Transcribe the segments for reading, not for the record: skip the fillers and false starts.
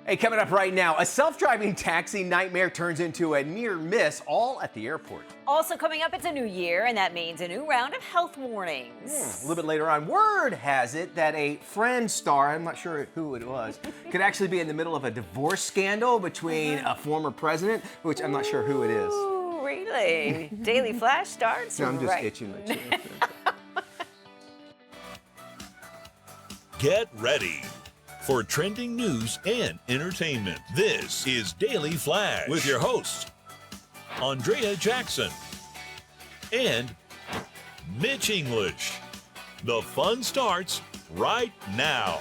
Hey, coming up right now, a self-driving taxi nightmare turns into a near miss, all at the airport. Also coming up, it's a new year, and that means a new round of health warnings. A little bit later on, word has it that a Friend star, I'm not sure who it was, could actually be in the middle of a divorce scandal between a former president, which I'm not sure who it is. Ooh, really? Daily Flash starts No, I'm just right. itching my chin. Get ready for trending news and entertainment. This is Daily Flash with your hosts, Andrea Jackson and Mitch English. The fun starts right now.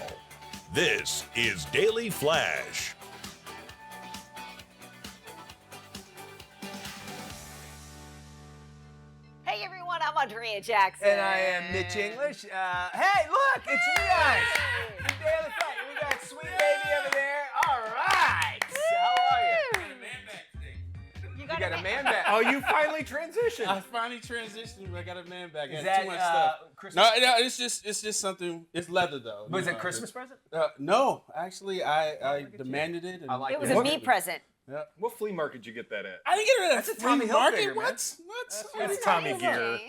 This is Daily Flash. Hey everyone, I'm Andrea Jackson. And I am Mitch English. Hey, look, it's me guys. The Daily Flash. We got Sweet Baby over there. All right. How are you? You You got a man back. Oh, you finally transitioned. I finally transitioned. I got a man bag. I Is had that too much stuff. Christmas? No, it's just something. It's leather though. Was You it know, Christmas present? No, actually, I demanded it. And I like It was it. a me present. Yeah. What flea market did you get that at? I didn't get it at That's a flea Tommy market. Hilfiger, man. What? What? That's Tommy Gear.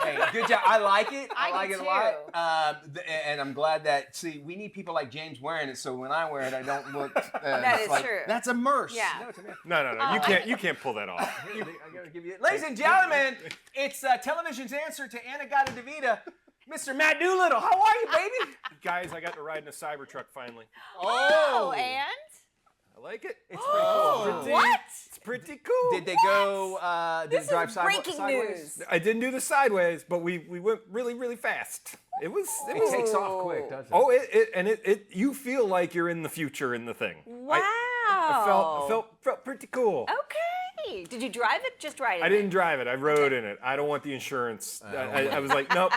Hey, good job. I like it. I I like do it a lot. And I'm glad that, see, we need people like James wearing it, so when I wear it, I don't look. That is like, true. That's a merce. Yeah. No, it's a merce. No. You can't pull that off. I gotta give you. Ladies and gentlemen, it's television's answer to Anagata Devita, Mr. Matt Doolittle. How are you, baby? Guys, I got to ride in a Cybertruck finally. Oh, and? I like it. It's pretty cool. Pretty- What? It's pretty cool. Did they go? Did This it drive is breaking sideways? news. I didn't do the sideways, but we went really fast. It was. It takes off quick, doesn't it? Oh, it you feel like you're in the future in the thing. Wow. I felt pretty cool. Okay. Did you drive it? Just ride it? I didn't drive it. I rode in it. I don't want the insurance. I was like, nope.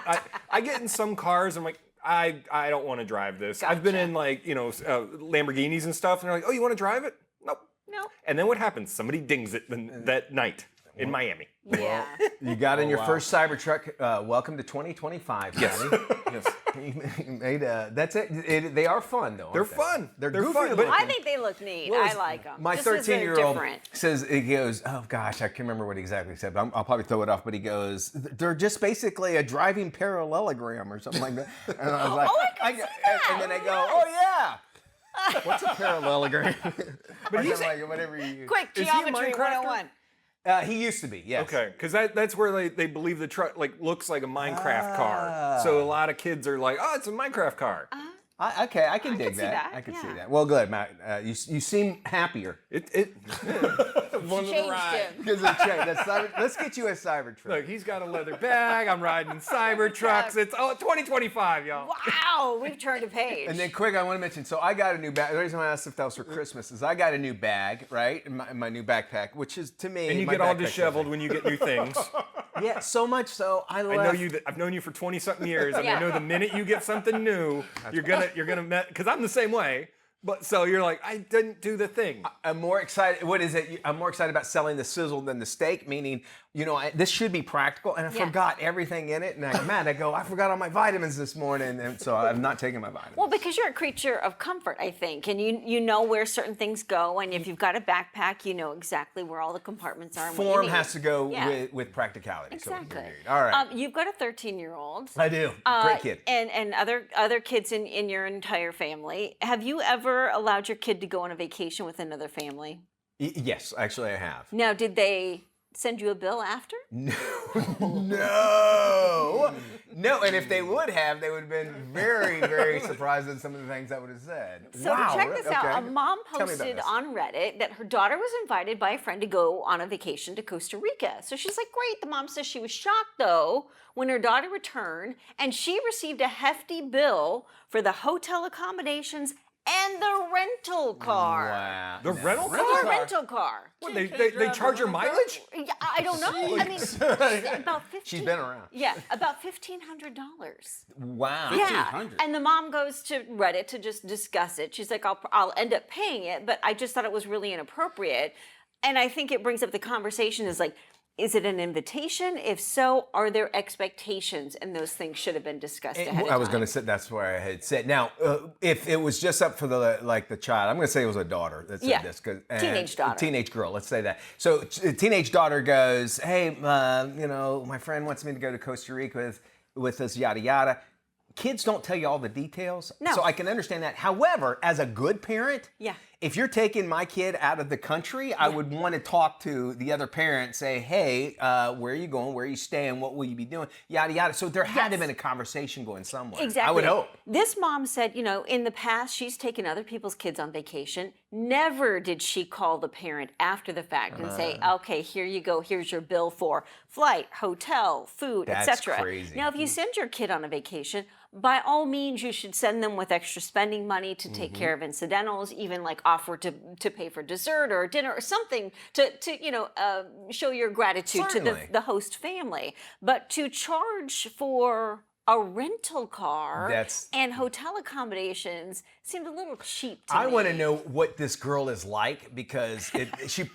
I get in some cars. I'm like, I don't want to drive this. I've been Gotcha. in like Lamborghinis and stuff, and they're like, oh, you want to drive it? Nope. No. And then what happens? Somebody dings it that night in Miami. Yeah. You got in your first Cybertruck. Welcome to 2025, Yes. Johnny. Yes. You made, that's it. They are fun, though. They're aren't they? fun. They're They're goofy fun, looking. but- I think they look neat. Well, I like them. My Just 'cause they're 13-year-old different. says, he goes, oh gosh, I can't remember what he exactly said, but I'll probably throw it off. But he goes, they're just basically a driving parallelogram or something like that. And I was like, Oh, I can see that. and then I go, oh yeah. What's a parallelogram? But he's- like whatever you use. Quick, Is he a geometry Minecrafter? 101. He used to be, yes. Okay, because that's where they believe the truck looks like a Minecraft car. So a lot of kids are like, oh, it's a Minecraft car. Okay, I can dig can see that, I can see yeah. that. Well, good, Matt. You seem happier. It Changed him. Because of change. Let's get you a Cybertruck. Look, he's got a leather bag. I'm riding Cybertrucks. It's 2025, y'all. Wow, we've turned a page. And then quick, I want to mention, so I got a new bag. The reason I asked if that was for Christmas is I got a new bag, right? In my new backpack, which is to me. And you my get all backpack's disheveled when you get new things. Yeah, so much so I left. I know you. I've known you for 20-something years, and Yeah. I know the minute you get something new, you're gonna because I'm the same way. But so you're like, I didn't do the thing. I'm more excited. What is it? I'm more excited about selling the sizzle than the steak. Meaning, this should be practical, and I Yeah. forgot everything in it. And I go, I forgot all my vitamins this morning, and so I'm not taking my vitamins. Well, because you're a creature of comfort, I think, and you know where certain things go, and if you've got a backpack, you know exactly where all the compartments are. And what you Form need. has to go Yeah. with practicality. Exactly. So agreed. All right. You've got a 13-year-old. I do. Great kid. And other kids in your entire family. Have you ever allowed your kid to go on a vacation with another family? Yes, actually, I have. Now, did they send you a bill after? No. No, and if they would have, they would have been very, very surprised at some of the things I would have said. So Wow, to check this out, okay. a mom Tell me about posted this. on Reddit that her daughter was invited by a friend to go on a vacation to Costa Rica. So she's like, great. The mom says she was shocked, though, when her daughter returned, and she received a hefty bill for the hotel accommodations and the rental car. Wow. The rental The car? rental car. What, they charge her mileage? Yeah, I don't know. I mean, about 15. She's been around. Yeah, about $1,500. Wow. Yeah, $1,500. and the mom goes to Reddit to just discuss it. She's like, I'll end up paying it, but I just thought it was really inappropriate. And I think it brings up the conversation is like, Is it an invitation? If so, are there expectations? And those things should have been discussed ahead of time. I was going to say that's where I had said. Now, if it was just up for the child, I'm going to say it was a daughter that said this. Teenage daughter. Teenage girl, let's say that. So teenage daughter goes, hey, my friend wants me to go to Costa Rica with us, yada, yada. Kids don't tell you all the details. No. So I can understand that. However, as a good parent, Yeah. if you're taking my kid out of the country, I would want to talk to the other parent, say, hey, where are you going? Where are you staying? What will you be doing? Yada, yada. So there had to have been a conversation going somewhere. Exactly. I would hope. This mom said, in the past, she's taken other people's kids on vacation. Never did she call the parent after the fact and say, okay, here you go. Here's your bill for flight, hotel, food, That's etc. crazy. Now, if you send your kid on a vacation, by all means, you should send them with extra spending money to take care of incidentals, even like offer to pay for dessert or dinner or something to show your gratitude Certainly. to the host family. But to charge for a rental car and hotel accommodations seemed a little cheap to me. I want to know what this girl is like because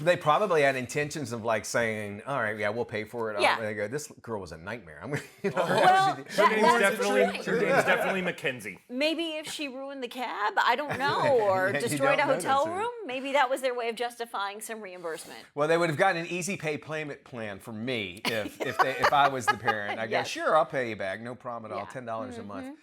they probably had intentions of like saying, all right, yeah, we'll pay for it. Yeah. And they go, this girl was a nightmare. I'm Well, Her name's that's definitely Mackenzie. maybe if she ruined the cab, I don't know, or Yeah, you destroyed a don't know hotel this. room, maybe that was their way of justifying some reimbursement. Well, they would have gotten an easy pay payment plan for me if I was the parent. I go, Yes. sure, I'll pay you back, no problem at all, Yeah. $10 a month.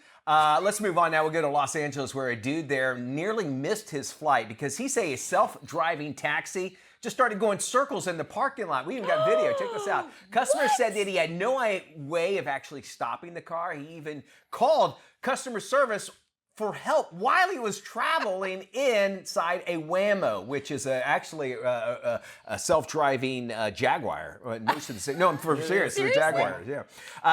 Let's move on now. We'll go to Los Angeles where a dude there nearly missed his flight because he say a self-driving taxi just started going circles in the parking lot. We even got video. Check this out. Customer said that he had no way of actually stopping the car. He even called customer service for help while he was traveling inside a Waymo, which is actually a self-driving Jaguar. Most of the, no, I'm serious. They're Jaguars, yeah.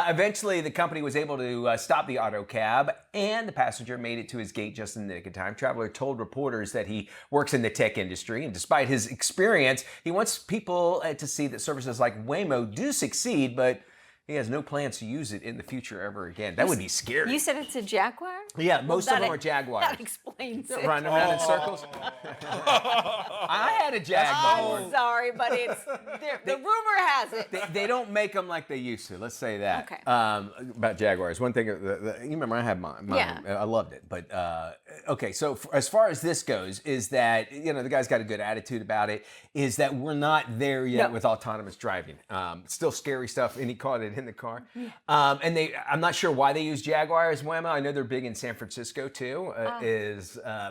Eventually, the company was able to stop the auto cab, and the passenger made it to his gate just in the nick of time. Traveler told reporters that he works in the tech industry, and despite his experience, he wants people to see that services like Waymo do succeed, but he has no plans to use it in the future ever again. That would be scary. You said it's a Jaguar? Yeah, most of That them are Jaguars. That explains it. Running around in circles. I had a Jaguar. I'm sorry, but the rumor has it. They don't make them like they used to. Let's say that. Okay. About Jaguars. One thing, you remember I had mine. Yeah. I loved it. But okay, so as far as this goes, is that the guy's got a good attitude about it. Is that we're not there yet with autonomous driving. Still scary stuff, and he caught it in the car. And I'm not sure why they use Jaguars, Waymo. I know they're big in San Francisco too.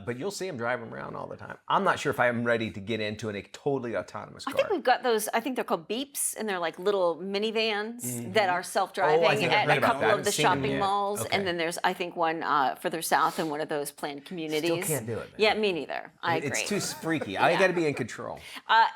But you'll see them driving around all the time. I'm not sure if I'm ready to get into a totally autonomous car. I think we've got those, I think they're called Beeps, and they're like little minivans that are self-driving Oh, I think I've at read a about couple that. I of the haven't seen them shopping yet. malls. Okay. And then there's, I think, one further south in one of those planned communities. Still can't do it, man. Yeah, me neither. I agree. It's too freaky. I got to be in control.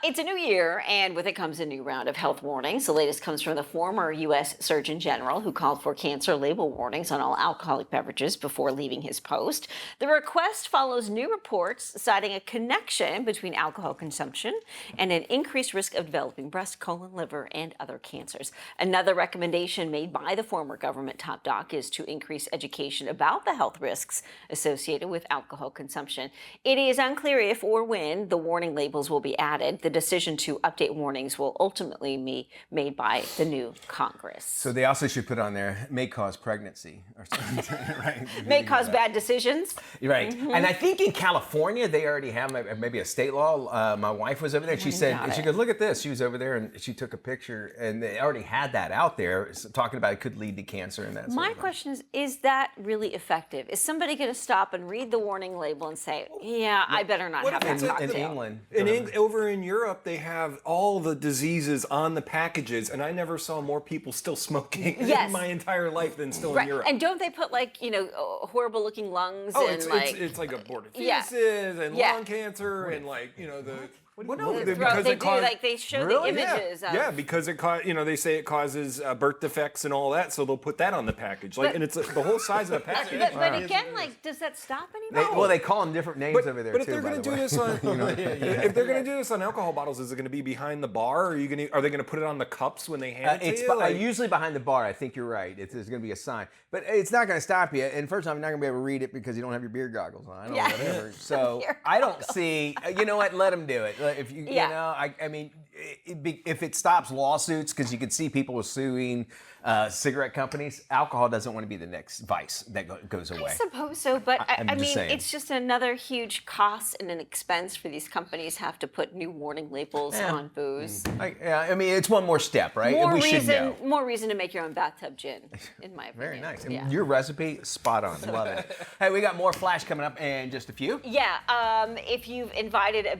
It's a new year, and with it comes a new round of health warnings. The latest comes from the former U.S. Surgeon General, who called for cancer label warnings on all alcoholic beverages before leaving his post. The request follows new reports citing a connection between alcohol consumption and an increased risk of developing breast, colon, liver, and other cancers. Another recommendation made by the former government top doc is to increase education about the health risks associated with alcohol consumption. It is unclear if or when the warning labels will be added. The decision to update warnings will ultimately be made by the new Congress. So they also should put on there may cause pregnancy or something, right? May cause bad decisions. Right. And I think in California, they already have maybe a state law. My wife was over there. She said, got she it. goes, look at this. She was over there and she took a picture and they already had that out there talking about it could lead to cancer and that sort My of thing. question is that really effective? Is somebody going to stop and read the warning label and say, yeah, I better not What have if that it's a- cocktail? In England. Over in Europe, they have all the diseases on the packages, and I never saw more people still smoking Yes. in my entire life than still in Right. Europe. And don't they put horrible looking lungs Oh, and it's like aborted Yeah. fetuses and Yeah. lung cancer and the. Well, the no, throat. because They it do, causes. like they show Really? the images of. Yeah, because they say it causes birth defects and all that, so they'll put that on the package. But- And it's the whole size of the package. But again, does that stop anybody? Well, they call them different names over there But if too. they're by going to the do way. this on, if they're going to do this on alcohol bottles, is it going to be behind the bar? Or are they going to put it on the cups when they hand it It's to you? Like- usually behind the bar. I think you're right. There's going to be a sign, but it's not going to stop you. And first off, you're not going to be able to read it because you don't have your beer goggles on. I don't Yeah. know, whatever. So Beer I don't see. You know what? Let them do it. If you, Yeah. you know, I mean, if it stops lawsuits, because you can see people suing cigarette companies, alcohol doesn't want to be the next vice that goes away. I suppose so, but I'm I just mean, saying. it's just another huge cost and an expense for these companies have to put new warning labels on booze. I mean, it's one more step, right? And we should know. More reason to make your own bathtub gin, in my opinion. Very nice. And Yeah. your recipe, spot on. Love it. Hey, we got more Flash coming up in just a few. Yeah, if you've invited to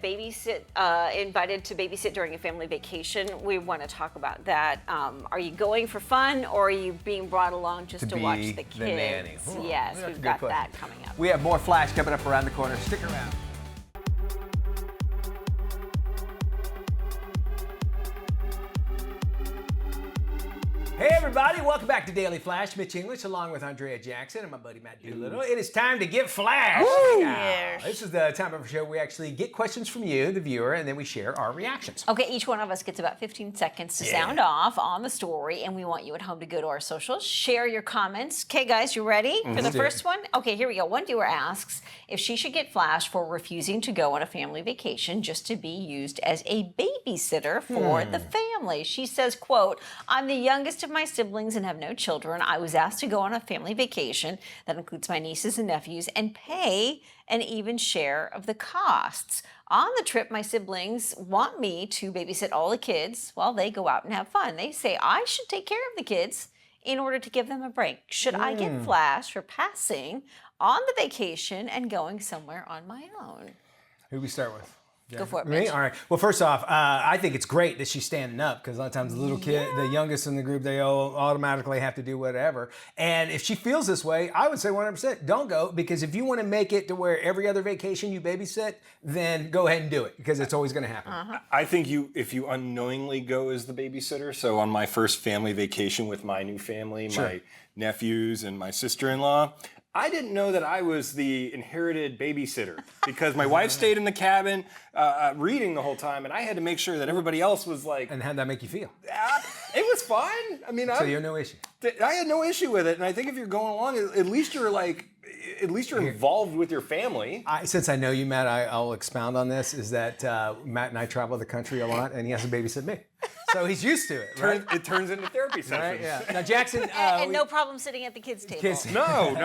babysit during a family vacation, we want to talk about that. Are you going for fun, or are you being brought along just to watch be the kids? the nanny. Yes, That's a we've good got question. that coming up. We have more Flash coming up around the corner. Stick around. Hey everybody, welcome back to Daily Flash. Mitch English along with Andrea Jackson and my buddy Matt Doolittle. It is time to get Flash. Yes. This is the time of our show where we actually get questions from you, the viewer, and then we share our reactions. Okay, each one of us gets about 15 seconds to sound off on the story, and we want you at home to go to our socials, share your comments. Okay, guys, you ready for the Let's do first one? Okay, here we go. One viewer asks if she should get flash for refusing to go on a family vacation just to be used as a babysitter for the family. She says, quote, I'm the youngest of my siblings and have no children. I was asked to go on a family vacation that includes my nieces and nephews and pay an even share of the costs. On the trip, my siblings want me to babysit all the kids while they go out and have fun. They say I should take care of the kids in order to give them a break. Should I get flash for passing on the vacation and going somewhere on my own? Who we start with? Go for it, Me? Mitch. All right. Well, first off, I think it's great that she's standing up because a lot of times the little kid, the youngest in the group, they all automatically have to do whatever. And if she feels this way, I would say 100% don't go, because if you want to make it to where every other vacation you babysit, then go ahead and do it, because it's always going to happen. I think if you unknowingly go as the babysitter. So on my first family vacation with my new family, my nephews and my sister-in-law, I didn't know that I was the inherited babysitter because my wife stayed in the cabin reading the whole time, and I had to make sure that everybody else was like. And how'd that make you feel? It was fine. I mean, So you have no issue. I had no issue with it, and I think if you're going along, at least you're involved with your family. Since I know you, Matt, I'll expound on this. Is that Matt and I travel the country a lot, and he has to babysit me, so he's used to it. Right? It turns into therapy Right? sessions. Yeah. Now, Jackson, And no problem sitting at the kids' table. kids- No.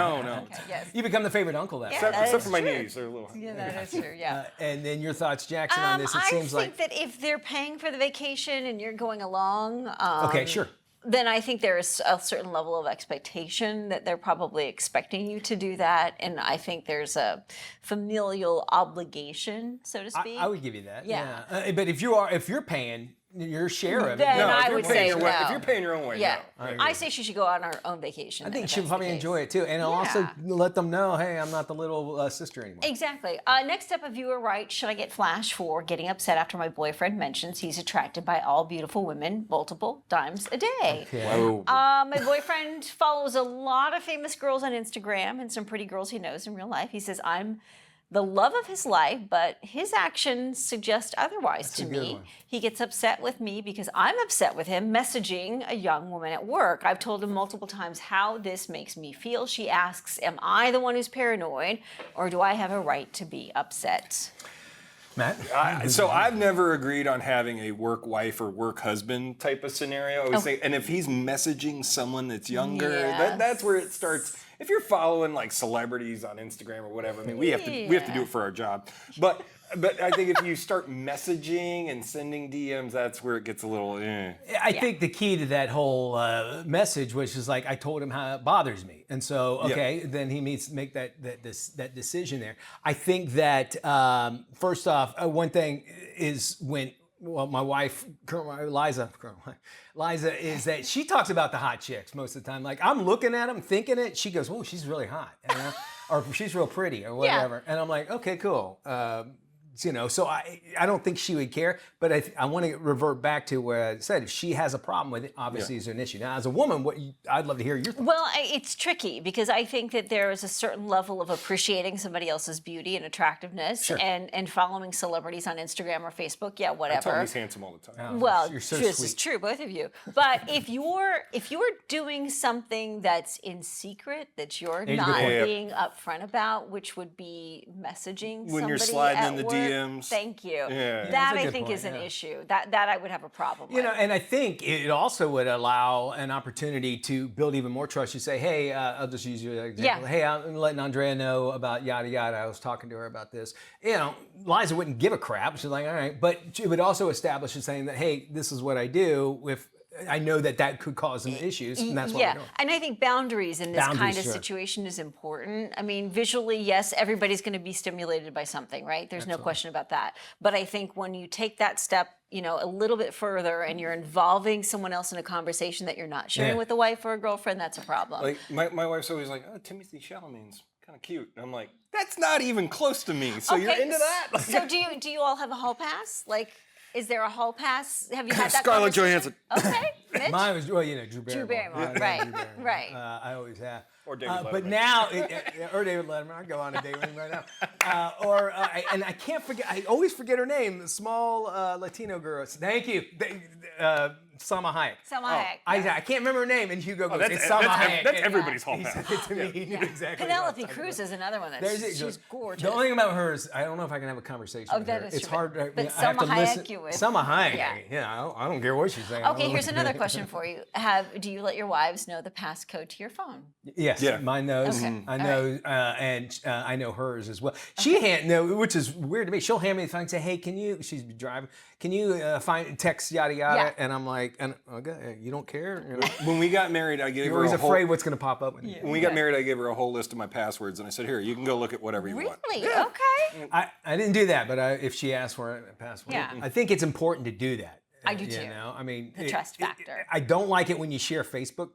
Okay, yes. you become the favorite uncle that way. Except for my true. knees, they're a little. Yeah, that is true, yeah. And then your thoughts, Jackson, on this? It I seems think like that if they're paying for the vacation and you're going along, okay, sure. then I think there is a certain level of expectation that they're probably expecting you to do that, and I think there's a familial obligation, so to speak. I would give you that. Yeah. But if you're paying your share of it, Then no, I if you're would paying say your way, no. if you're paying your own way, Yeah, no. I say she should go on her own vacation. I then, think if she'll that's probably the case. enjoy it too, and I'll also Yeah. let them know, hey, I'm not the little sister anymore. Exactly. Next up, a viewer writes, should I get flash for getting upset after my boyfriend mentions he's attracted by all beautiful women multiple times a day? Whoa. My boyfriend follows a lot of famous girls on Instagram and some pretty girls he knows in real life. He says, I'm the love of his life, but his actions suggest otherwise to a good me. one. He gets upset with me because I'm upset with him messaging a young woman at work. I've told him multiple times how this makes me feel. She asks, am I the one who's paranoid, or do I have a right to be upset? Matt? So I've never agreed on having a work wife or work husband type of scenario. I always think, and if he's messaging someone that's younger, Yes. that's where it starts. If you're following like celebrities on Instagram or whatever, I mean, we have to do it for our job. But I think if you start messaging and sending DMs, that's where it gets a little. I think the key to that whole message was just like, I told him how it bothers me, and so then he needs to make that decision there. I think that first off, one thing is when my wife Liza is that she talks about the hot chicks most of the time. Like I'm looking at them, thinking it. She goes, "Oh, she's really hot," or she's real pretty, or whatever. And I'm like, "Okay, cool." So I don't think she would care, but I want to revert back to where I said if she has a problem with it, obviously is an issue. Now, as a woman, I'd love to hear your thoughts. Well, it's tricky because I think that there is a certain level of appreciating somebody else's beauty and attractiveness and following celebrities on Instagram or Facebook. Yeah, I tell whatever. him he's handsome all the time. Well, You're so this is sweet. true, both of you. But if you're doing something that's in secret that you're There's a not good point. being upfront about, which would be messaging When you're somebody sliding at in the work, DMs. Thank you. Yeah. That That's a I good think point, is an yeah. issue. That I would have a problem You with. know, and I think it also would allow an opportunity to build even more trust. You say, hey, I'll just use you as an example. Yeah. Hey, I'm letting Andrea know about yada yada. I was talking to her about this. You know, Liza wouldn't give a crap. She's like, all right, but it would also establish it saying that, hey, this is what I do. If I know that could cause some issues, and that's what yeah, we're doing. and I think boundaries in this kind Boundaries, of sure. situation is important. I mean, visually, yes, everybody's going to be stimulated by something, right? There's no question about that. But I think when you take that step, you know, a little bit further, and you're involving someone else in a conversation that you're not sharing Yeah. with a wife or a girlfriend, that's a problem. Like my wife's always like, oh, Timothy Chalamet's kind of cute. And I'm like, that's not even close to me. So you're Okay, into that? Like, So do you all have a hall pass? Like, is there a hall pass? Have you had that Scarlett conversation? Johansson. Okay, Mitch? Mine was, well, you know, Drew Barrymore. Barrymore, Yeah, right, Drew Barrymore. right. I always have. Or David But Letterman. now, or David Letterman, I'd go on a date with him right now. And I can't forget, I always forget her name, the small Latino girl. Thank you. Salma Hayek. Salma Hayek, I yeah. can't remember her name, and Hugo goes, that's- it's Salma that's- Hayek. that's And everybody's hall he pass. said it to me. He knew exactly what I was Penelope talking Cruz about. is another one There's that's it. she's gorgeous. The only thing about her is I don't know if I can have a conversation with that her. is It's true. hard. But I have to Salma Hayek listen. you would. Salma Hayek. Yeah. Yeah, I don't care what she's saying. Okay, here's another question for you. Do you let your wives know the passcode to your phone? Yes, Yeah. mine knows. Okay, I all know, and I know hers as well. She hand no, which is weird to me. She'll hand me the phone and say, "Hey, can you?" She's driving. Can you find text yada yada? Yeah. And I'm like, okay, you don't care. You know? when we got married, I gave You're her always a whole, afraid what's going to pop up. When When we got married, I gave her a whole list of my passwords, and I said, "Here, you can go look at whatever you want." Really? Okay. I didn't do that, but if she asked for a password, Yeah. I think it's important to do that. I do You too. know, I mean, The trust factor. I don't like it when you share Facebook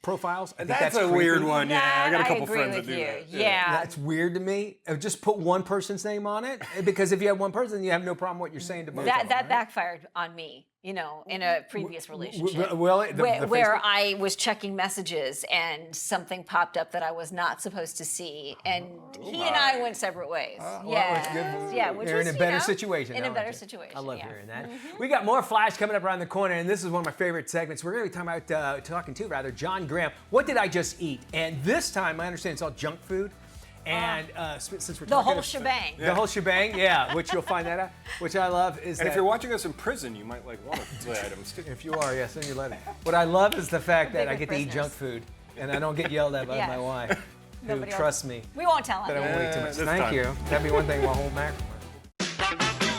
profiles. I think That's a creepy. weird one. Yeah, I got a That couple agree friends with that do you. that. Yeah. That's weird to me. Just put one person's name on it, because if you have one person, you have no problem what you're saying to both. That of them, right? backfired on me, you know, in a previous relationship. well, the where Facebook- I was checking messages and something popped up that I was not supposed to see, and he and I went separate ways. Well, yeah, it's good. yeah, which You're was, in a you better know, situation. In now, a better aren't you? situation. I love yeah. hearing that. We got more Flash coming up around the corner, and this is one of my favorite segments. We're going to be talking about John Graham. What did I just eat? And this time, I understand it's all junk food. And since we're The talking whole shebang. the whole shebang, yeah, which you'll find that out, which I love is And that if you're watching us in prison, you might like one of the items. if you are, yes, then you let it. What I love is the fact that Big I with get to eat prisoners. junk food, and I don't get yelled at by Yeah. my wife, who Nobody else- trusts me We won't tell that I him. won't eat too much. this Thank time. you. That'd be one thing we'll hold back from her.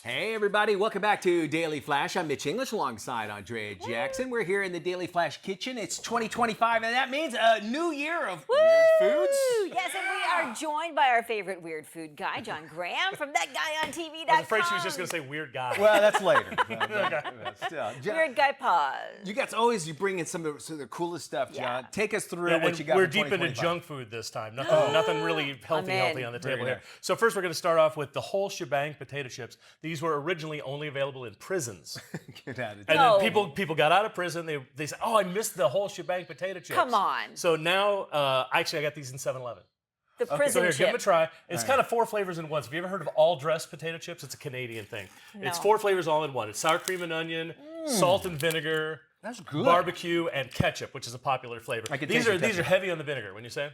Hey everybody, welcome back to Daily Flash. I'm Mitch English alongside Andrea Jackson. We're here in the Daily Flash kitchen. It's 2025 and that means a new year of weird foods. Woo! Yes, and we are joined by our favorite weird food guy, John Graham, from ThatGuyOnTV.com. I was afraid she was just going to say weird guy. Well, that's later. But still, Weird Guy Pause. you guys always bring in some of the coolest stuff, John. Yeah. Take us through And what you got. we're for deep into 2025. junk food this time. Nothing really healthy in. on the Very table here. nice. So first we're going to start off with the whole shebang potato chips. These were originally only available in prisons. Get out of And No. then people got out of prison. They said, "Oh, I missed the whole shebang potato chips." Come on. So now, actually, I got these in 7-Eleven. The So prison here, give them a chip. try. It's kind of 4 flavors in one. So have you ever heard of all dressed potato chips? It's a Canadian thing. It's No. 4 flavors all in one. It's sour cream and onion, salt and vinegar, That's good. barbecue, and ketchup, which is a popular flavor. I could These taste are the these are ketchup. heavy on the vinegar. When you say.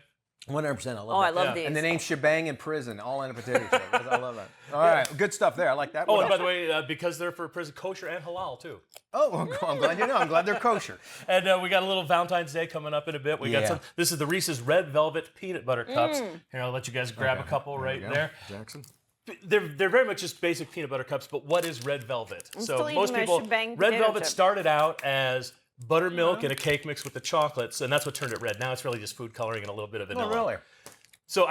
100%. I love Oh, that. I love Yeah. these. And the name shebang in prison, all in a potato chip. I love that. All right, good stuff there. I like that. Oh, What and by else? the way, because they're for prison, kosher and halal too. Oh, I'm glad you know. I'm glad they're kosher. And we got a little Valentine's Day coming up in a bit. We Yeah. got some. This is the Reese's Red Velvet Peanut Butter Cups. Here, I'll let you guys grab a couple right you go. there. Jackson. They're very much just basic peanut butter cups, but what is red velvet? still So eating most my people, shebang red potato velvet chip. started out as buttermilk and a cake mixed with the chocolates, and that's what turned it red. Now it's really just food coloring and a little bit of vanilla. Oh, really? So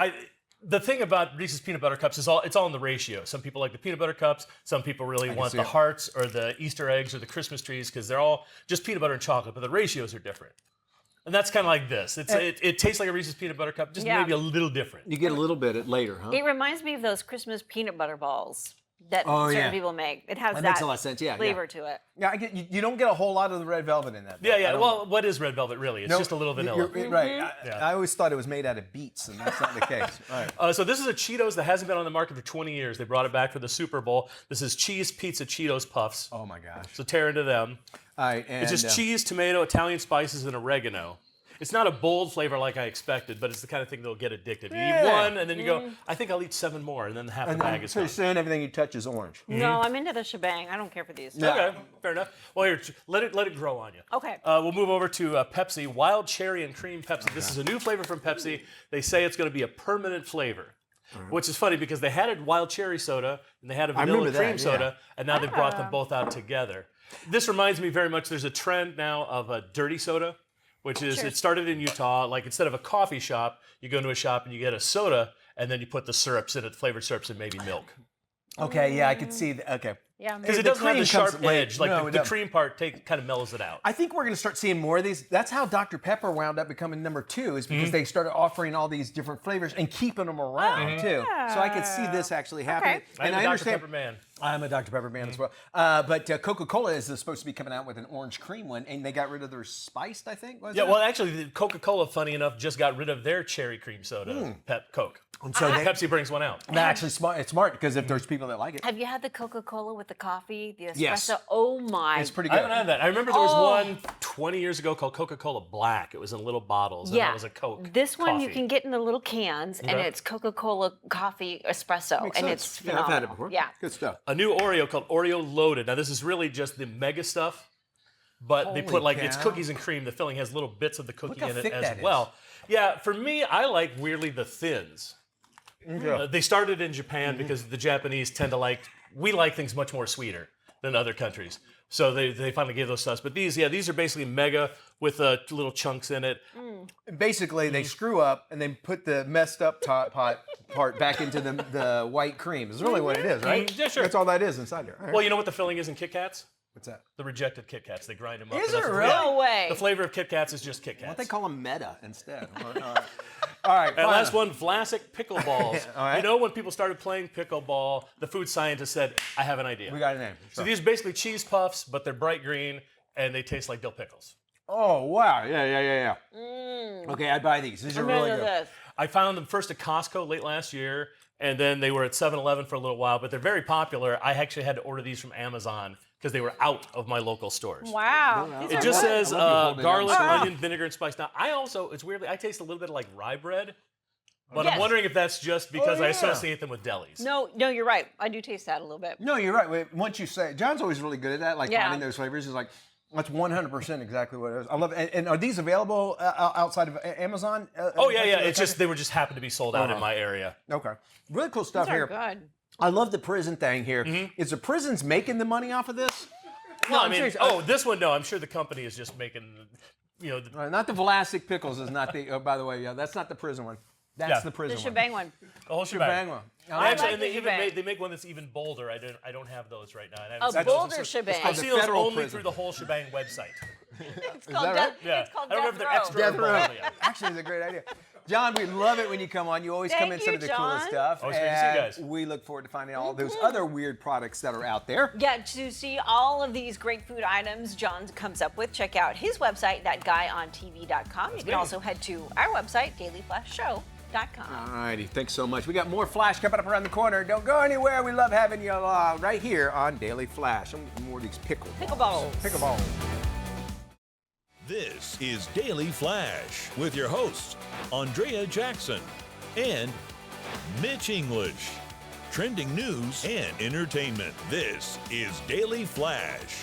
the thing about Reese's peanut butter cups is it's all in the ratio. Some people like the peanut butter cups. Some people really want see the it. hearts or the Easter eggs or the Christmas trees because they're all just peanut butter and chocolate, but the ratios are different. And that's kind of like this. It tastes like a Reese's peanut butter cup, just Yeah. maybe a little different. You get a little bit later, huh? It reminds me of those Christmas peanut butter balls that Oh, certain yeah. people make. It has That that makes a lot of sense, yeah, flavor to it. Yeah, I get you don't get a whole lot of the red velvet in that. though. Yeah, I yeah. don't- Well, what is red velvet really? It's No, just a little vanilla. you're right. Mm-hmm. I always thought it was made out of beets, and that's not the case. All right. So this is a Cheetos that hasn't been on the market for 20 years. They brought it back for the Super Bowl. This is cheese pizza Cheetos puffs. Oh my gosh. So tear into them. All right, and It's just cheese, tomato, Italian spices, and oregano. It's not a bold flavor like I expected, but it's the kind of thing that'll get addictive. You eat one, and then you go, I think I'll eat 7 more, and then half the bag is pretty gone. soon everything you touch is orange. No, I'm into the shebang. I don't care for these. Okay, fair enough. Well, here, let it grow on you. Okay. We'll move over to Pepsi, Wild Cherry and Cream Pepsi. This is a new flavor from Pepsi. They say it's going to be a permanent flavor, which is funny because they had a Wild Cherry soda and they had a vanilla remember cream that, yeah. soda, and now they brought them both out together. This reminds me very much. There's a trend now of a dirty soda, which is it started in Utah. Like instead of a coffee shop, you go into a shop and you get a soda, and then you put the syrups in it, flavored syrups, and maybe milk. Okay, yeah, I could see. Okay. Yeah. Because it The doesn't have the cream comes sharp late. edge. Like No, it the doesn't. cream part kind of mellows it out. I think we're going to start seeing more of these. That's how Dr. Pepper wound up becoming number 2, is Mm-hmm. because they started offering all these different flavors and keeping them around too. So I could see this actually happening. Okay. And I'm I a Dr. understand. Pepper man. I'm a Dr. Pepper man as well. But Coca-Cola is supposed to be coming out with an orange cream one, and they got rid of their spiced, I think. Was Yeah, it? well, actually, the Coca-Cola, funny enough, just got rid of their cherry cream soda, Coke. And so they, Pepsi brings one out. they're actually smart. It's smart because if there's people that like it, Have you had the Coca-Cola with the coffee, the espresso? Yes. Oh my. it's pretty I good. haven't had that. I remember there was Oh. one 20 years ago called Coca-Cola Black. It was in little bottles, and Yeah. that was a Coke. This one you coffee. can get in the little cans, and Okay. it's Coca-Cola coffee espresso, Makes and sense. it's Yeah, phenomenal. I've had it before. Yeah. Good stuff. A new Oreo called Oreo Loaded. Now, this is really just the mega stuff, but they Holy put like it's cow. cookies and cream. The filling has little bits of the cookie how in it thick as that is. well. Yeah, for me, I like weirdly the thins. They started in Japan because the Japanese tend to we like things much more sweeter than other countries. So they finally gave those to us. But these are basically mega with little chunks in it. Basically, they screw up and then put the messed up part back into the white cream. Is really what it is, right? Yeah, sure. That's all that is inside there. All right. Well, you know what the filling is in Kit Kats? What's that? The rejected Kit Kats. They grind them up. Is and that's it the- really? yeah. No way. The flavor of Kit Kats is just Kit Kats. They call them meta instead. All right. All right. And last fine. one, Vlasic pickleballs. All right. You know, when people started playing pickleball, the food scientist said, I have an idea. We got a name. So these are basically cheese puffs, but they're bright green, and they taste like dill pickles. Oh wow! Yeah. Okay, I'd buy these. These are I'm really into good. this. I found them first at Costco late last year, and then they were at 7-Eleven for a little while, but they're very popular. I actually had to order these from Amazon because they were out of my local stores. Wow. These It are just good. says I love you holding it garlic, up. onion, vinegar, and spice. Now, it's weirdly, I taste a little bit of like rye bread, but Yes. I'm wondering if that's just because I yeah. associate them with delis. No, you're right. I do taste that a little bit. No, you're right. Wait, once you say, John's always really good at that, like Yeah. finding those flavors. He's like, that's 100% exactly what it is. I love it. And are these available outside of Amazon? Oh, yeah. It's just, they just happened to be sold out in my area. Okay. Really cool stuff These are here. good. I love the prison thing here. Is the prisons making the money off of this? No, I I'm mean, serious. this one, no. I'm sure the company is just making, Not the Vlasic pickles is not the. Oh, by the way, yeah, that's not the prison one. That's Yeah. the The prison one. shebang one. the whole Shebang shebang. one. I Actually, like and the they even shebang. they make one that's even bolder. I don't have those right now. And I A haven't seen those. bolder shebang. I've the seen those federal only prison. through the whole shebang website. It's called that death. right? Yeah, It's called I don't know death if they're row. extra. Death or row. bold, yeah. Actually, it's a great idea. John, we love it when you come on. You always come in Thank some you, of the coolest John. stuff. Always great to see you and guys. We look forward to finding all those other weird products that are out there. Yeah, to see all of these great food items John comes up with, check out his website, thatguyontv.com. You can me. also head to our website, dailyflashshow.com. Alrighty, thanks so much. We got more Flash coming up around the corner. Don't go anywhere. We love having you right here on Daily Flash. I'm getting more of these pickles. Pickleballs. Pickleball. This is Daily Flash with your hosts, Andrea Jackson and Mitch English. Trending news and entertainment. This is Daily Flash.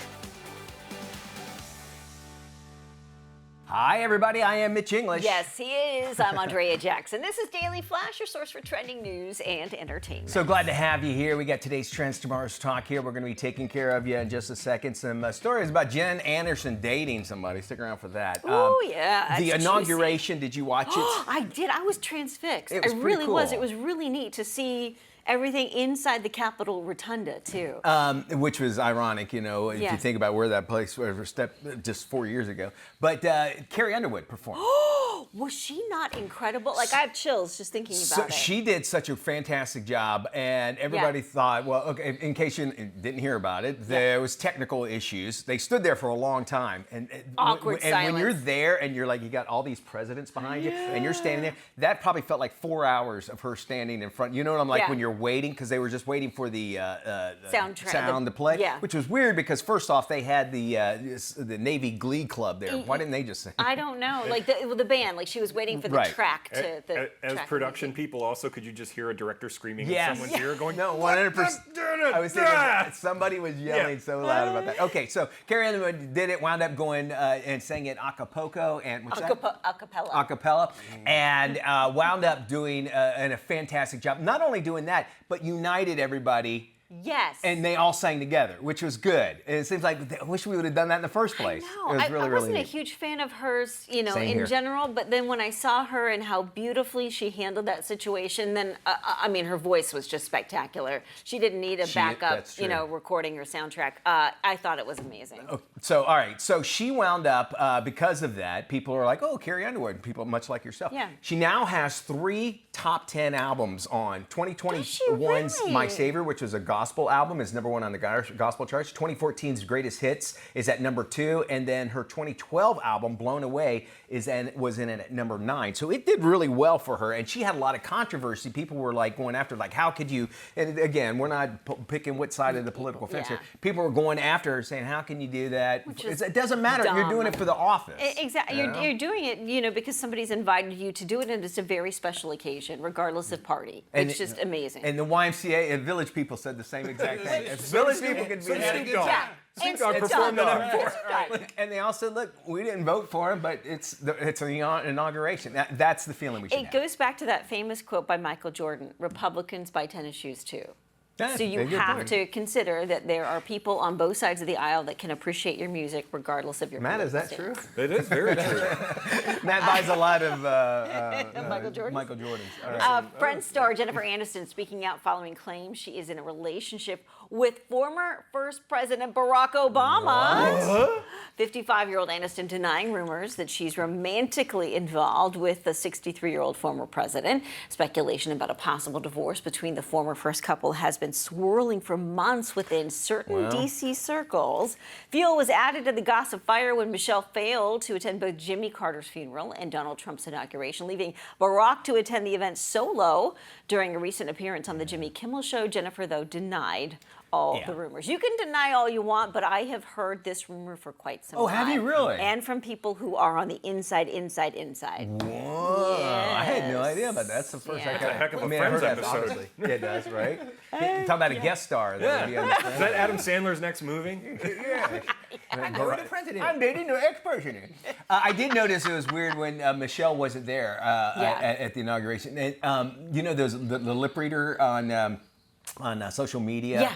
Hi, everybody. I am Mitch English. Yes, he is. I'm Andrea Jackson. This is Daily Flash, your source for trending news and entertainment. So glad to have you here. We got today's Trends, tomorrow's talk here. We're going to be taking care of you in just a second. Some stories about Jen Anderson dating somebody. Stick around for that. Oh, yeah. The that's inauguration, did you watch it? juicy. I did. I was transfixed. It was I pretty really was. cool. It was really neat to see everything inside the Capitol Rotunda, too. Which was ironic, you know, if Yeah. you think about where that place was just 4 years ago. But Carrie Underwood performed. Was she not incredible? Like, I have chills just thinking about So it. she did such a fantastic job, and everybody thought, well, okay, in case you didn't hear about it, there was technical issues. They stood there for a long time, and Awkward and when you're silence. there and you're like, you got all these presidents behind you, and you're standing there, that probably felt like 4 hours of her standing in front. You know what I'm like Yeah. when you're waiting, because they were just waiting for the Soundtrack, sound to play, yeah. which was weird because first off, they had the Navy Glee Club there. Why didn't they just sing? I don't know. Like, the band, like, she was waiting for the Right. track to. The As track production music. people, also, could you just hear a director screaming Yes. in someone's ear going, No, 100%. I was thinking somebody was yelling Yeah. so loud about that. Okay, so Carrie Underwood did it, wound up going and sang it Acapulco and what's that? Acapella. Acapella, and wound up doing a fantastic job. Not only doing that, but united everybody. Yes. And they all sang together, which was good. And it seems like I wish we would have done that in the first place. No, It was I really, wasn't really a neat. huge fan of hers, you know, Same in here. general. But then when I saw her and how beautifully she handled that situation, then I mean, her voice was just spectacular. She didn't need a backup, that's you know, true. recording or soundtrack. I thought it was amazing. So, all right. So she wound up, because of that, people are like, oh, Carrie Underwood, people much like yourself. Yeah. She now has 3 top 10 albums on 2021's really? My Savior, which was a gospel album, is #1 on the gospel charts. 2014's Greatest Hits is at #2. And then her 2012 album, Blown Away, was in at #9. So it did really well for her. And she had a lot of controversy. People were like going after, like, how could you, and again, we're not picking what side of the political fence Yeah. here. People were going after her saying, how can you do that? Which is It doesn't matter. You're dumb. doing it for the office. Exactly. you know? You're doing it, you know, because somebody's invited you to do it, and it's a very special occasion, regardless of party. And It's just amazing. And the YMCA and Village people said the same exact thing. If Village people could be had a good time. yeah. Snoop And Dogg Snoop performed the Dogg. night before. Right. And they all said, look, we didn't vote for him, but it's an inauguration. That's the feeling we should It have. goes back to that famous quote by Michael Jordan: "Republicans buy tennis shoes too." That's So you a good have point. to consider that there are people on both sides of the aisle that can appreciate your music regardless of your Matt, is that political true? stance. It is very true. Matt buys a lot of Michael Jordans? Michael Jordans. All right. Friends star Jennifer Aniston speaking out following claims she is in a relationship with former First President Barack Obama. 55-year-old Aniston denying rumors that she's romantically involved with the 63-year-old former president. Speculation about a possible divorce between the former first couple has been swirling for months within certain D.C. circles. Fuel was added to the gossip fire when Michelle failed to attend both Jimmy Carter's funeral and Donald Trump's inauguration, leaving Barack to attend the event solo. During a recent appearance on the Jimmy Kimmel Show, Jennifer, though, denied all the rumors. You can deny all you want, but I have heard this rumor for quite some time. Oh, have you really? And from people who are on the inside. Whoa, I had no idea about that. That's the first Yeah. I That's got. a heck of a I mean, I heard Friends that, episode. obviously. Yeah, it does, right? Talk about a guest star. That would be on the Is that Adam Sandler's next movie? I'm dating the ex-president. I did notice it was weird when Michelle wasn't there at the inauguration. And, you know, the lip reader on social media? Yeah.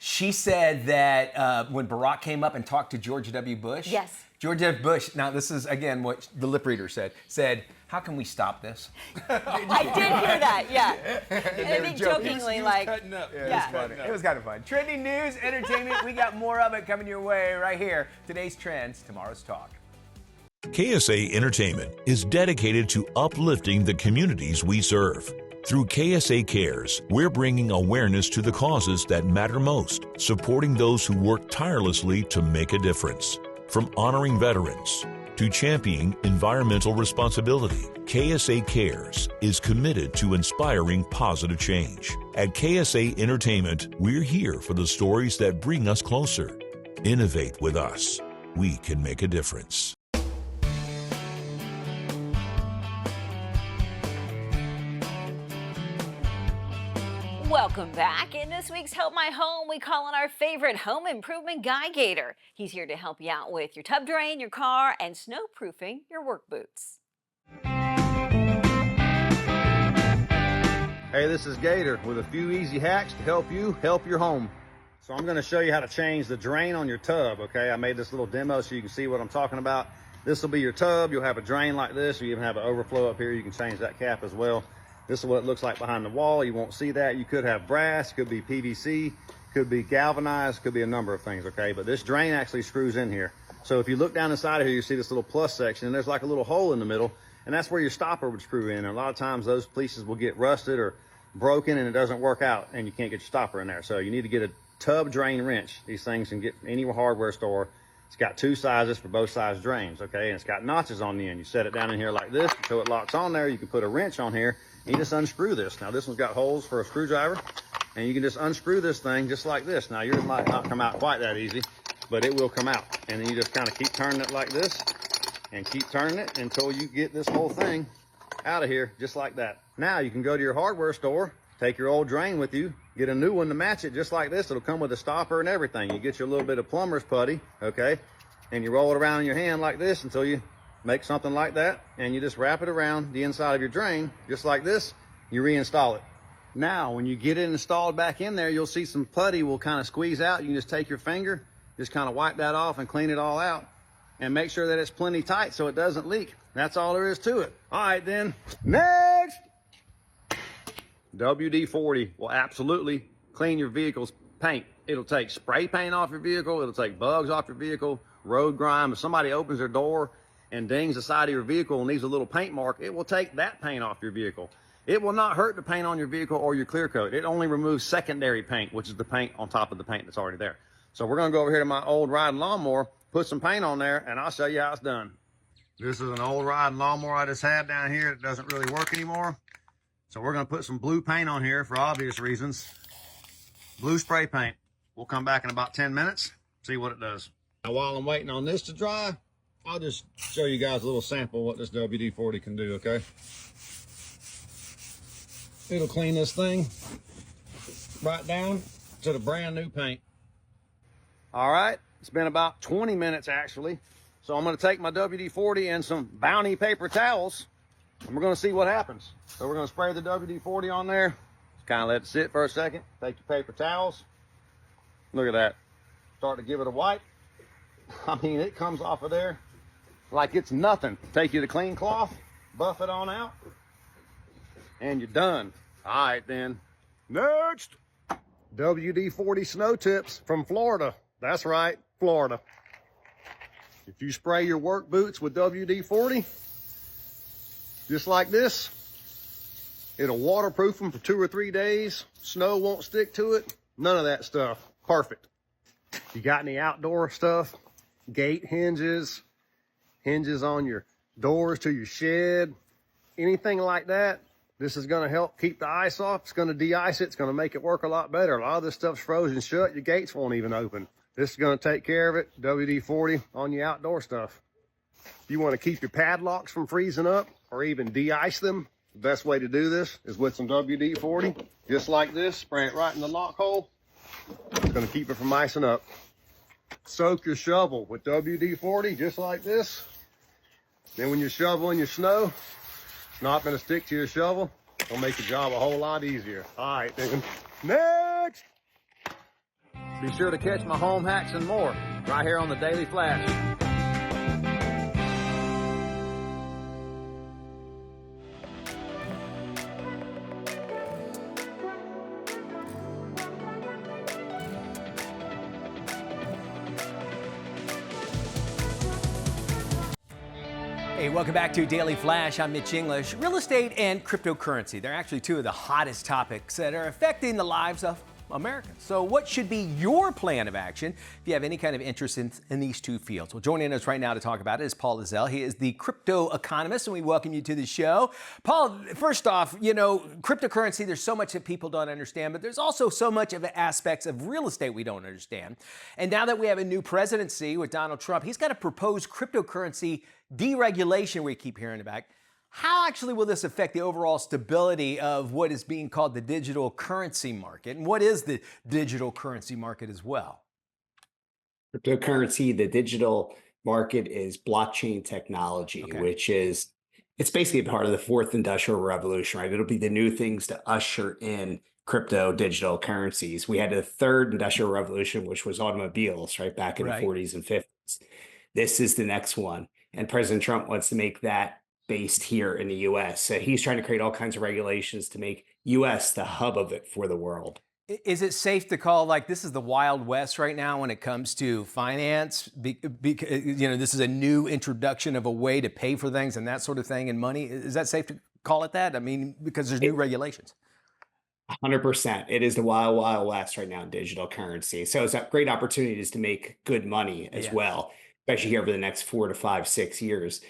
She said that when Barack came up and talked to George W. Bush. Yes. George W. Bush, now this is, again, what the lip reader said, how can we stop this? I did hear that, yeah. And I were think joking. jokingly, He was like, cutting up. Yeah. It was kind of fun. Trending news, entertainment, we got more of it coming your way right here. Today's trends, tomorrow's talk. KSA Entertainment is dedicated to uplifting the communities we serve. Through KSA Cares, we're bringing awareness to the causes that matter most, supporting those who work tirelessly to make a difference. From honoring veterans to championing environmental responsibility, KSA Cares is committed to inspiring positive change. At KSA Entertainment, we're here for the stories that bring us closer. Innovate with us. We can make a difference. Welcome back. In this week's Help My Home, we call on our favorite home improvement guy, Gator. He's here to help you out with your tub drain, your car, and snowproofing your work boots. Hey, this is Gator with a few easy hacks to help you help your home. So I'm going to show you how to change the drain on your tub, okay? I made this little demo so you can see what I'm talking about. This will be your tub. You'll have a drain like this. You even have an overflow up here. You can change that cap as well. This is what it looks like behind the wall. You won't see that. You could have brass, could be PVC, could be galvanized, could be a number of things, okay? But this drain actually screws in here. So if you look down inside of here, you see this little plus section, and there's like a little hole in the middle, and that's where your stopper would screw in. And a lot of times those pieces will get rusted or broken and it doesn't work out and you can't get your stopper in there. So you need to get a tub drain wrench. These things can get any hardware store. It's got 2 sizes for both size drains, okay? And it's got notches on the end. You set it down in here like this until it locks on there. You can put a wrench on here and you just unscrew this. Now this one's got holes for a screwdriver and you can just unscrew this thing just like this. Now yours might not come out quite that easy, but it will come out. And then you just kind of keep turning it like this and keep turning it until you get this whole thing out of here just like that. Now you can go to your hardware store, take your old drain with you, get a new one to match it just like this. It'll come with a stopper and everything. You get your little bit of plumber's putty, okay? And you roll it around in your hand like this until you make something like that. And you just wrap it around the inside of your drain just like this. You reinstall it. Now, when you get it installed back in there, you'll see some putty will kind of squeeze out. You can just take your finger, just kind of wipe that off and clean it all out and make sure that it's plenty tight so it doesn't leak. That's all there is to it. All right, then. Next! WD-40 will absolutely clean your vehicle's paint. It'll take spray paint off your vehicle. It'll take bugs off your vehicle, road grime. If somebody opens their door and dings the side of your vehicle and leaves a little paint mark, it will take that paint off your vehicle. It will not hurt the paint on your vehicle or your clear coat. It only removes secondary paint, which is the paint on top of the paint that's already there. So we're gonna go over here to my old riding lawnmower, put some paint on there, and I'll show you how it's done. This is an old riding lawnmower I just had down here that doesn't really work anymore. So we're gonna put some blue paint on here for obvious reasons. Blue spray paint. We'll come back in about 10 minutes, see what it does. Now while I'm waiting on this to dry, I'll just show you guys a little sample of what this WD-40 can do, okay? It'll clean this thing right down to the brand new paint. All right, it's been about 20 minutes actually. So I'm gonna take my WD-40 and some Bounty paper towels and we're gonna see what happens. So we're gonna spray the WD-40 on there. Just kind of let it sit for a second. Take your paper towels. Look at that. Start to give it a wipe. I mean, it comes off of there like it's nothing. Take you to clean cloth, buff it on out, and you're done. All right, then. Next. WD-40 snow tips from Florida. That's right, Florida. If you spray your work boots with WD-40, just like this, it'll waterproof them for 2 or 3 days. Snow won't stick to it. None of that stuff. Perfect. You got any outdoor stuff? Gate hinges, hinges on your doors to your shed, anything like that. This is going to help keep the ice off. It's going to de-ice it. It's going to make it work a lot better. A lot of this stuff's frozen shut. Your gates won't even open. This is going to take care of it. WD-40 on your outdoor stuff. If you want to keep your padlocks from freezing up or even de-ice them, the best way to do this is with some WD-40, just like this. Spray it right in the lock hole. It's going to keep it from icing up. Soak your shovel with WD-40, just like this. Then when you're shoveling your snow, it's not going to stick to your shovel. It'll make your job a whole lot easier. All right, then. Next! Be sure to catch my home hacks and more right here on the Daily Flash. Hey, welcome back to Daily Flash. I'm Mitch English. Real estate and cryptocurrency, they're actually two of the hottest topics that are affecting the lives of Americans. So what should be your plan of action if you have any kind of interest in these two fields? Well, joining us right now to talk about it is Paul Ezell. He is the crypto economist, and we welcome you to the show. Paul, first off, you know, cryptocurrency, there's so much that people don't understand, but there's also so much of the aspects of real estate we don't understand. And now that we have a new presidency with Donald Trump, he's got a proposed cryptocurrency deregulation we keep hearing about. How actually will this affect the overall stability of what is being called the digital currency market? And what is the digital currency market as well? Cryptocurrency, the digital market is blockchain technology, which is, it's basically a part of the fourth industrial revolution, right? It'll be the new things to usher in crypto digital currencies. We had the third industrial revolution, which was automobiles, right? Back in the 40s and 50s. This is the next one. And President Trump wants to make that based here in the US. So he's trying to create all kinds of regulations to make US the hub of it for the world. Is it safe to call like this is the Wild West right now when it comes to finance? This is a new introduction of a way to pay for things and that sort of thing and money. Is that safe to call it that? I mean, because there's new regulations. 100%. It is the wild, wild west right now in digital currency. So it's a great opportunities to make good money as well, especially here over the next 4 to 5, 6 years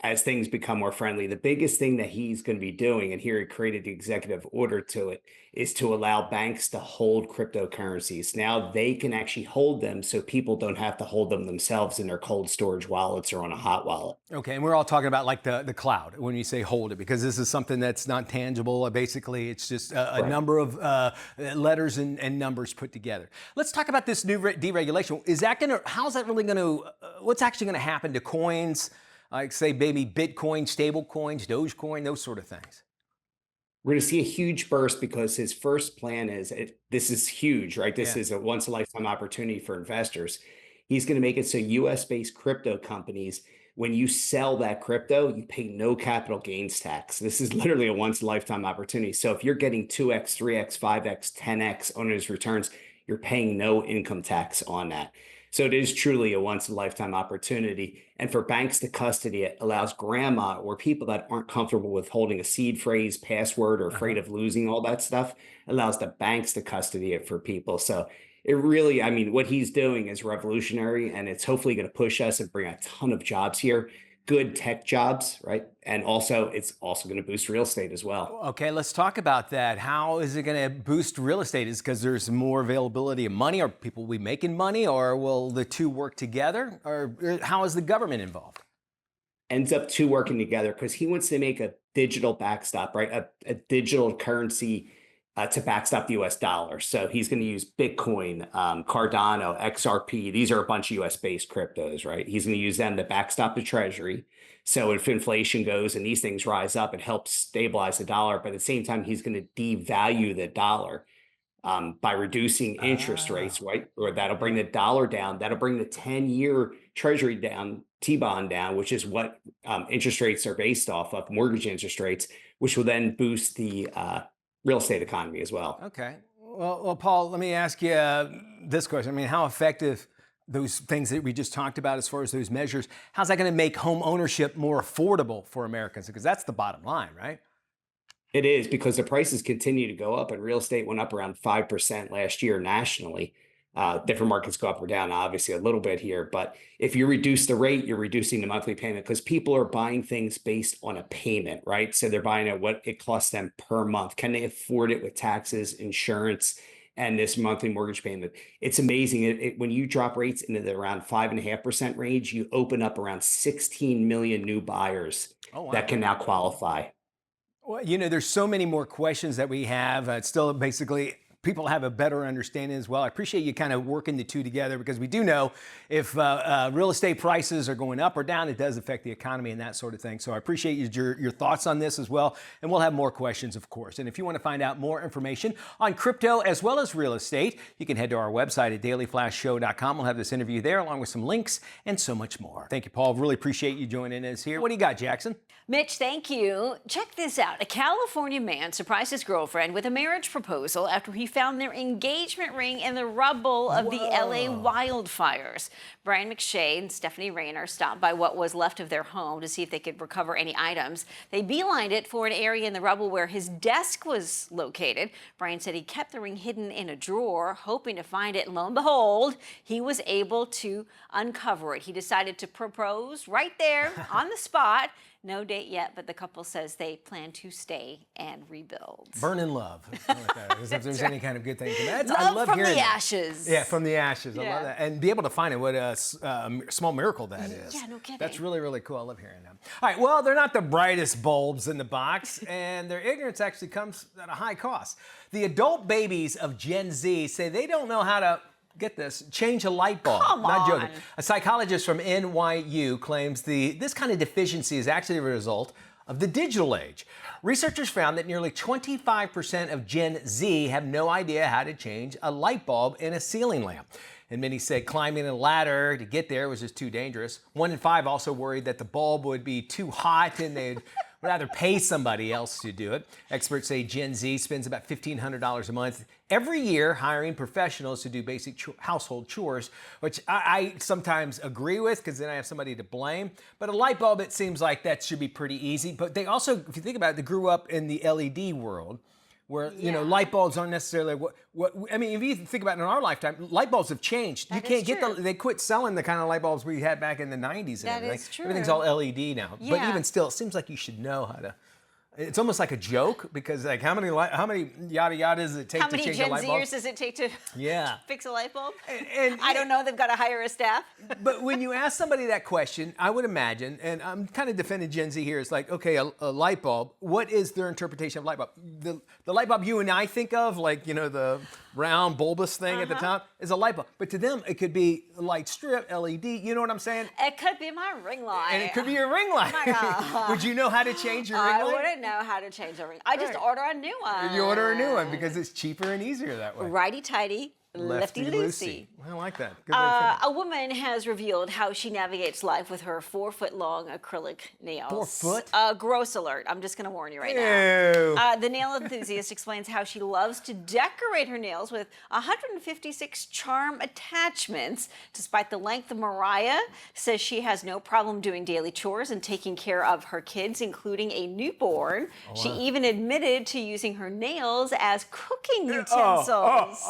as things become more friendly. The biggest thing that he's going to be doing, and here he created the executive order to it, is to allow banks to hold cryptocurrencies. Now they can actually hold them so people don't have to hold them themselves in their cold storage wallets or on a hot wallet. Okay, and we're all talking about like the cloud when you say hold it, because this is something that's not tangible. Basically, it's just a number of letters and numbers put together. Let's talk about this new deregulation. How's that really going to, what's actually going to happen to coins, like say maybe Bitcoin, stable coins, Dogecoin, those sort of things? We're going to see a huge burst because his first plan is, this is huge, right? This is a once in a lifetime opportunity for investors. He's going to make it so US based crypto companies, when you sell that crypto, you pay no capital gains tax. This is literally a once in a lifetime opportunity. So if you're getting 2x, 3x, 5x, 10x on his returns, you're paying no income tax on that. So it is truly a once in a lifetime opportunity. And for banks to custody it allows grandma or people that aren't comfortable with holding a seed phrase, password, or afraid of losing all that stuff, allows the banks to custody it for people. So it really, I mean, what he's doing is revolutionary, and it's hopefully going to push us and bring a ton of jobs here. Good tech jobs, right? And also, it's also going to boost real estate as well. Okay, let's talk about that. How is it going to boost real estate? Is it because there's more availability of money? Are people will be making money, or will the two work together? Or how is the government involved? Ends up two working together because he wants to make a digital backstop, right? A digital currency to backstop the US dollar. So he's going to use Bitcoin, Cardano, XRP. These are a bunch of US based cryptos, right? He's going to use them to backstop the treasury. So if inflation goes and these things rise up, it helps stabilize the dollar. But at the same time, he's going to devalue the dollar by reducing interest rates, right? Or that'll bring the dollar down. That'll bring the 10-year treasury down, T-bond down, which is what interest rates are based off of, mortgage interest rates, which will then boost the real estate economy as well. Okay. Well, Paul, let me ask you this question. I mean, how effective those things that we just talked about as far as those measures, how's that going to make home ownership more affordable for Americans? Because that's the bottom line, right? It is, because the prices continue to go up, and real estate went up around 5% last year nationally. Different markets go up or down, obviously, a little bit here. But if you reduce the rate, you're reducing the monthly payment, because people are buying things based on a payment, right? So they're buying at what it costs them per month. Can they afford it with taxes, insurance, and this monthly mortgage payment? It's amazing. When you drop rates into the around 5.5% range, you open up around 16 million new buyers that can now qualify. Well, you know, there's so many more questions that we have. It's still basically people have a better understanding as well. I appreciate you kind of working the two together, because we do know if real estate prices are going up or down, it does affect the economy and that sort of thing. So I appreciate your thoughts on this as well. And we'll have more questions, of course. And if you want to find out more information on crypto as well as real estate, you can head to our website at dailyflashshow.com. We'll have this interview there along with some links and so much more. Thank you, Paul. Really appreciate you joining us here. What do you got, Jackson? Mitch, thank you. Check this out. A California man surprised his girlfriend with a marriage proposal after he found their engagement ring in the rubble of the LA wildfires. Brian McShay and Stephanie Rayner stopped by what was left of their home to see if they could recover any items. They beelined it for an area in the rubble where his desk was located. Brian said he kept the ring hidden in a drawer, hoping to find it. Lo and behold, he was able to uncover it. He decided to propose right there on the spot. No date yet, but the couple says they plan to stay and rebuild. Burn in love. If there's any kind of good thing from that. Love I love from hearing the that. ashes. Yeah, from the ashes. I love that. And be able to find it, what a small miracle that is. Yeah, no kidding. That's really, really cool. I love hearing that. All right, well, they're not the brightest bulbs in the box, and their ignorance actually comes at a high cost. The adult babies of Gen Z say they don't know how to, get this, change a light bulb. Come Not joking. on. A psychologist from NYU claims this kind of deficiency is actually a result of the digital age. Researchers found that nearly 25% of Gen Z have no idea how to change a light bulb in a ceiling lamp. And many said climbing a ladder to get there was just too dangerous. 1 in 5 also worried that the bulb would be too hot and they'd rather pay somebody else to do it. Experts say Gen Z spends about $1,500 a month every year hiring professionals to do basic household chores, which I sometimes agree with because then I have somebody to blame. But a light bulb, it seems like that should be pretty easy. But they also, if you think about it, they grew up in the LED world, where light bulbs aren't necessarily what I mean. If you think about it in our lifetime, light bulbs have changed. That you can't is get true. they quit selling the kind of light bulbs we had back in the 90s and That everything. is true. Everything's all LED now. But Yeah. even still, it seems like you should know how to. It's almost like a joke because like how many yada yada does it take How to many change a Gen light bulb? Zers does it take to Yeah. fix a light bulb? And I don't know. They've got to hire a staff. But when you ask somebody that question, I would imagine, and I'm kind of defending Gen Z here, it's like, okay, a light bulb, what is their interpretation of light bulb? The light bulb you and I think of, like, the round bulbous thing at the top, is a light bulb. But to them, it could be a light strip, LED, you know what I'm saying? It could be my ring light. And it could be your ring light. my God. Would you know how to change your ring I light? wouldn't know how to change a ring. I just order a new one. You order a new one because it's cheaper and easier that way. Righty tighty, lefty loosey. I like that. Good way to think. A woman has revealed how she navigates life with her 4-foot-long acrylic nails. 4 foot? Gross alert. I'm just going to warn you right Ew. now. The nail enthusiast explains how she loves to decorate her nails with 156 charm attachments. Despite the length, Mariah says she has no problem doing daily chores and taking care of her kids, including a newborn. She even admitted to using her nails as cooking utensils.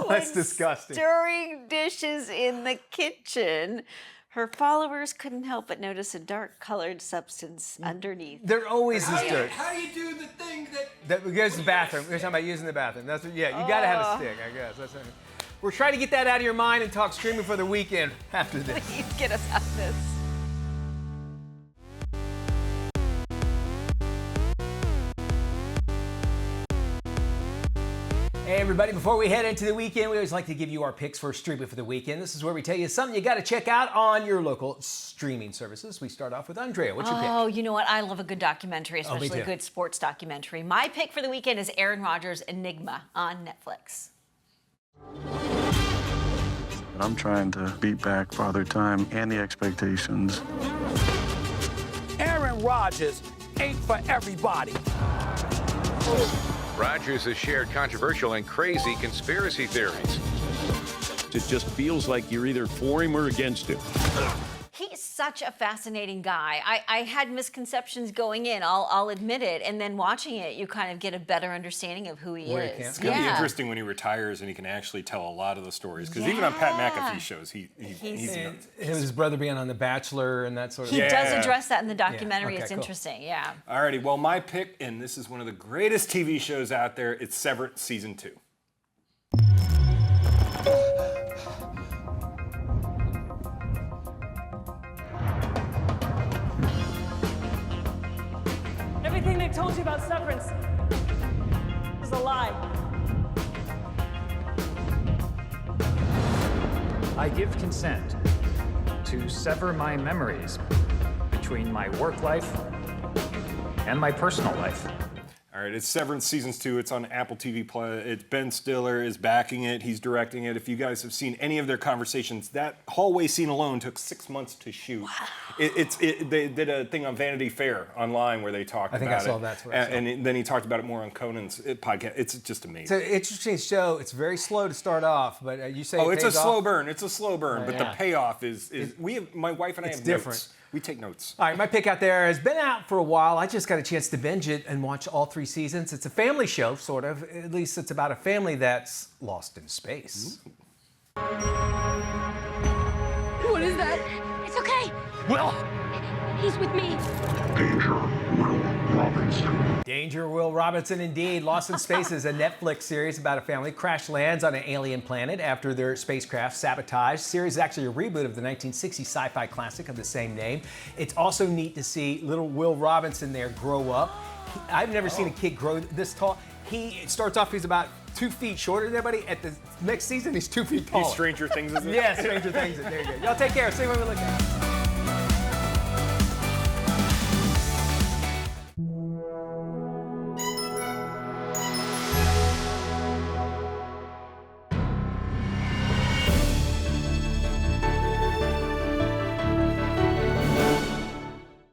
That's disgusting. Stirring dishes in the kitchen. Her followers couldn't help but notice a dark-colored substance underneath. There always is dirt. How do you do the thing that? There's the bathroom. We're talking about using the bathroom. That's what, yeah. You gotta have a stick, I guess. That's it. We're trying to get that out of your mind and talk streaming for the weekend after this. Please get us out of this. Hey everybody, before we head into the weekend, we always like to give you our picks for streaming for the weekend. This is where we tell you something you got to check out on your local streaming services. We start off with Andrea. What's your pick? Oh, you know what? I love a good documentary, me especially too. a good sports documentary. My pick for the weekend is Aaron Rodgers' Enigma on Netflix. I'm trying to beat back Father Time and the expectations. Aaron Rodgers ain't for everybody. Rodgers has shared controversial and crazy conspiracy theories. It just feels like you're either for him or against him. He's such a fascinating guy. I had misconceptions going in, I'll admit it, and then watching it, you kind of get a better understanding of who he Where he is. came It's gonna be interesting when he retires and he can actually tell a lot of the stories. Because even on Pat McAfee shows, he's His brother being on The Bachelor and that sort of He thing. does address that in the documentary. Okay, it's cool. interesting, yeah. Alrighty, well, my pick, and this is one of the greatest TV shows out there, it's Severance Season 2. Everything they told you about Severance is a lie. I give consent to sever my memories between my work life and my personal life. All right, it's Severance Season 2. It's on Apple TV Plus. It's Ben Stiller is backing it. He's directing it. If you guys have seen any of their conversations, that hallway scene alone took 6 months to shoot. Wow. They did a thing on Vanity Fair online where they talked about it. I think I saw that. That's what I saw. And then he talked about it more on Conan's podcast. It's just amazing. It's an interesting show. It's very slow to start off, but you say it's a pays off. slow burn. It's a slow burn, but yeah. the payoff is my wife and I It's have different. notes. We take notes. All right, my pick out there has been out for a while. I just got a chance to binge it and watch all 3 seasons. It's a family show, sort of. At least it's about a family that's lost in space. What is that? It's okay. Well, He's with me. Danger Will Robinson, indeed. Lost in Space is a Netflix series about a family crash lands on an alien planet after their spacecraft sabotaged. The series is actually a reboot of the 1960 sci-fi classic of the same name. It's also neat to see little Will Robinson there grow up. I've never seen a kid grow this tall. He starts off, he's about 2 feet shorter than everybody. At the next season, he's 2 feet taller. He's Stranger Things, isn't it? Yeah, Stranger Things. There you go. Y'all take care. See you when we look at it.